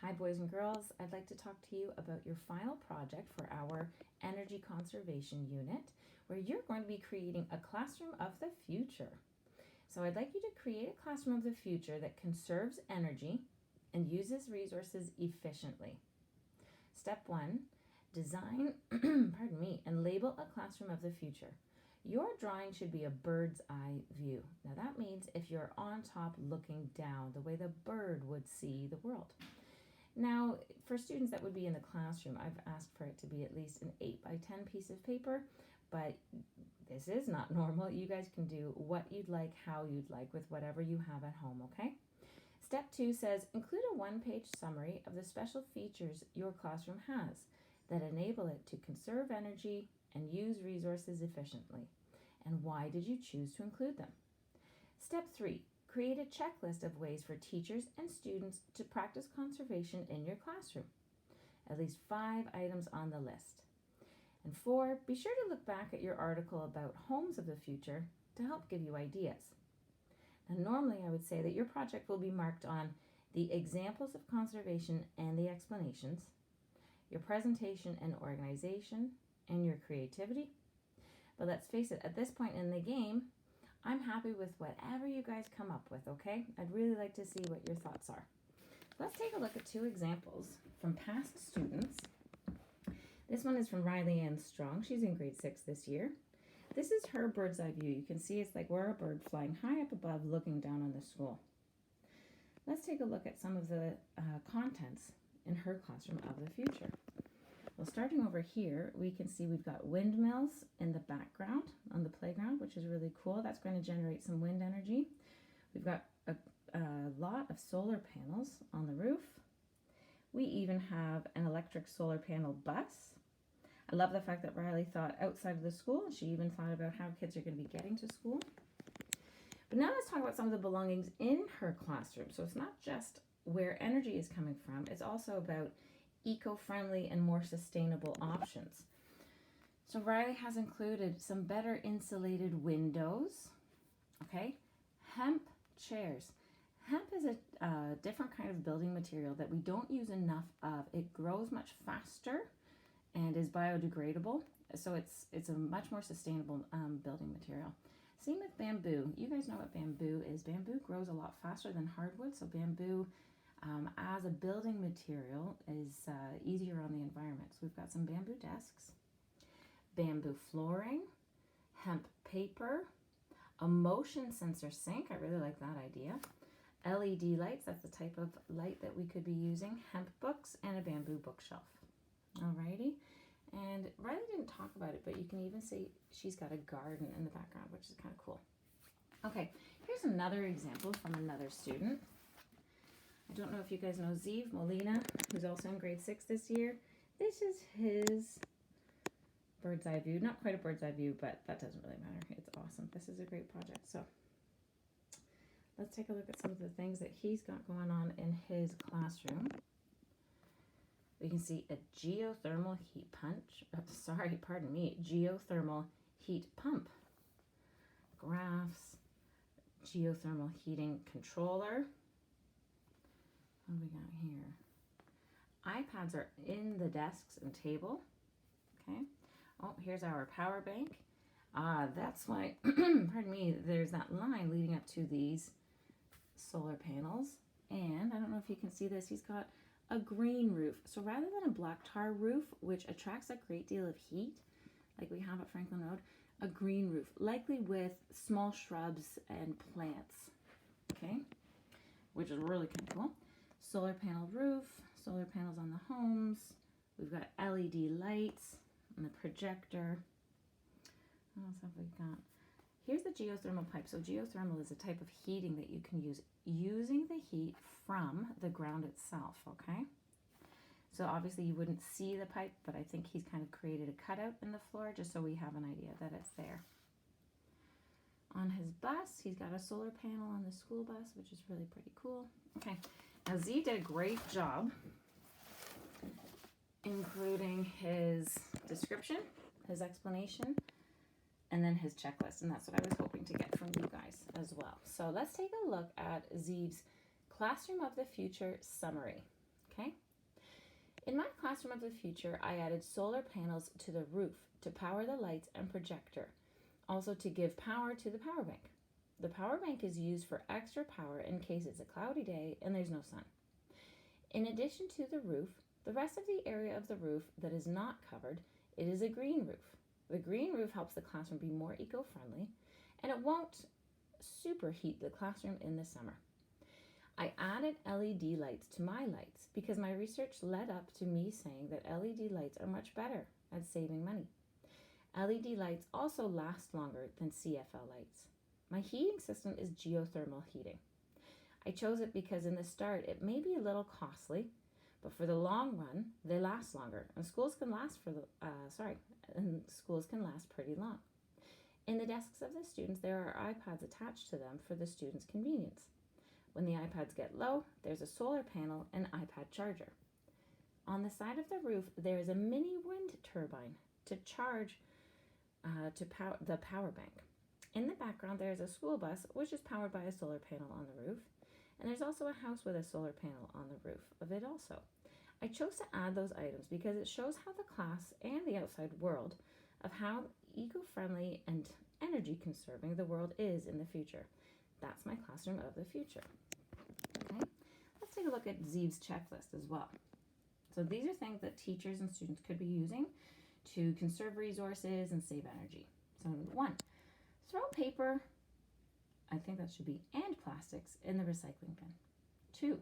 Hi boys and girls, I'd like to talk to you about your final project for our energy conservation unit, where you're going to be creating a classroom of the future. So I'd like you to create a classroom of the future that conserves energy and uses resources efficiently. Step 1, design, and label a classroom of the future. Your drawing should be a bird's eye view. Now that means if you're on top looking down, the way the bird would see the world. Now, for students that would be in the classroom, I've asked for it to be at least an 8 by 10 piece of paper, but this is not normal. You guys can do what you'd like, how you'd like, with whatever you have at home, okay? Step 2 says, include a one-page summary of the special features your classroom has that enable it to conserve energy and use resources efficiently. And why did you choose to include them? Step 3, create a checklist of ways for teachers and students to practice conservation in your classroom. At least 5 items on the list. And 4, be sure to look back at your article about homes of the future to help give you ideas. Now, normally I would say that your project will be marked on the examples of conservation and the explanations, your presentation and organization, and your creativity. But let's face it, at this point in the game, I'm happy with whatever you guys come up with, okay? I'd really like to see what your thoughts are. Let's take a look at 2 examples from past students. This one is from Riley Ann Strong. She's in grade 6 this year. This is her bird's eye view. You can see it's like we're a bird flying high up above looking down on the school. Let's take a look at some of the contents in her classroom of the future. Well, starting over here, we can see we've got windmills in the background on the playground, which is really cool. That's going to generate some wind energy. We've got a lot of solar panels on the roof. We even have an electric solar panel bus. I love the fact that Riley thought outside of the school. She even thought about how kids are going to be getting to school. But now let's talk about some of the belongings in her classroom. So it's not just where energy is coming from, it's also about eco-friendly and more sustainable options. So Riley has included some better insulated windows, okay? Hemp chairs. Hemp is a different kind of building material that we don't use enough of. It grows much faster and is biodegradable, so it's a much more sustainable building material. Same with bamboo. You guys know what bamboo is. Bamboo grows a lot faster than hardwood, so bamboo as a building material is easier on the environment. So we've got some bamboo desks, bamboo flooring, hemp paper, a motion sensor sink. I really like that idea. LED lights, that's the type of light that we could be using, hemp books, and a bamboo bookshelf. Alrighty, and Riley didn't talk about it, but you can even see she's got a garden in the background, which is kind of cool. Okay, here's another example from another student. I don't know if you guys know Zeev Molina, who's also in grade 6 this year. This is his bird's eye view. Not quite a bird's eye view, but that doesn't really matter. It's awesome. This is a great project. So let's take a look at some of the things that he's got going on in his classroom. We can see a geothermal heat geothermal heat pump. Graphs, geothermal heating controller. What do we got here? iPads are in the desks and table. Okay. Oh, here's our power bank. That's why, pardon me, there's that line leading up to these solar panels. And I don't know if you can see this, he's got a green roof. So rather than a black tar roof, which attracts a great deal of heat, like we have at Franklin Road, a green roof, likely with small shrubs and plants. Okay, which is really kind of cool. Solar panel roof, solar panels on the homes. We've got LED lights and the projector. What else have we got? Here's the geothermal pipe. So geothermal is a type of heating that you can use using the heat from the ground itself, okay? So obviously you wouldn't see the pipe, but I think he's kind of created a cutout in the floor just so we have an idea that it's there. On his bus, he's got a solar panel on the school bus, which is really pretty cool. Okay, now Z did a great job including his description, his explanation, and then his checklist. And that's what I was hoping to get from you guys as well. So let's take a look at Zeev's Classroom of the Future summary. Okay? In my classroom of the future, I added solar panels to the roof to power the lights and projector, also to give power to the power bank. The power bank is used for extra power in case it's a cloudy day and there's no sun. In addition to the roof, the rest of the area of the roof that is not covered, it is a green roof. The green roof helps the classroom be more eco-friendly, and it won't superheat the classroom in the summer. I added LED lights to my lights because my research led up to me saying that LED lights are much better at saving money. LED lights also last longer than CFL lights. My heating system is geothermal heating. I chose it because in the start it may be a little costly, but for the long run they last longer, and schools can last pretty long. In the desks of the students there are iPads attached to them for the students' convenience. When the iPads get low, there's a solar panel and iPad charger. On the side of the roof, there is a mini wind turbine to charge the power bank. In the background, there is a school bus, which is powered by a solar panel on the roof. And there's also a house with a solar panel on the roof of it also. I chose to add those items because it shows how the class and the outside world of how eco-friendly and energy conserving the world is in the future. That's my classroom of the future. Okay, let's take a look at Zeev's checklist as well. So these are things that teachers and students could be using to conserve resources and save energy. So 1, throw paper, I think that should be, and plastics in the recycling bin. 2,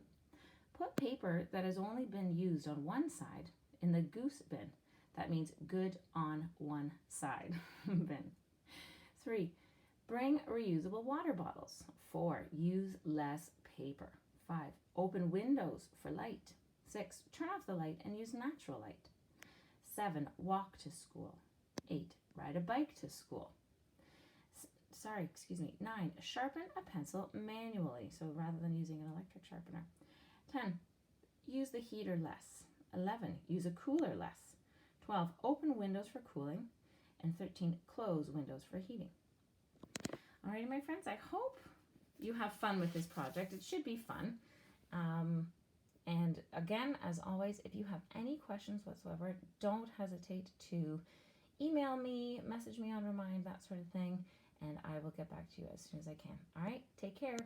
put paper that has only been used on one side in the goose bin. That means good on one side bin. 3, bring reusable water bottles. 4, use less paper. 5, open windows for light. 6, turn off the light and use natural light. 7, walk to school. 8, ride a bike to school. 9, sharpen a pencil manually, so rather than using an electric sharpener. 10, use the heater less. 11, use a cooler less. 12, open windows for cooling. And 13, close windows for heating. Alrighty, my friends, I hope you have fun with this project. It should be fun. And again, as always, if you have any questions whatsoever, don't hesitate to email me, message me on Remind, that sort of thing, and I will get back to you as soon as I can. All right, take care.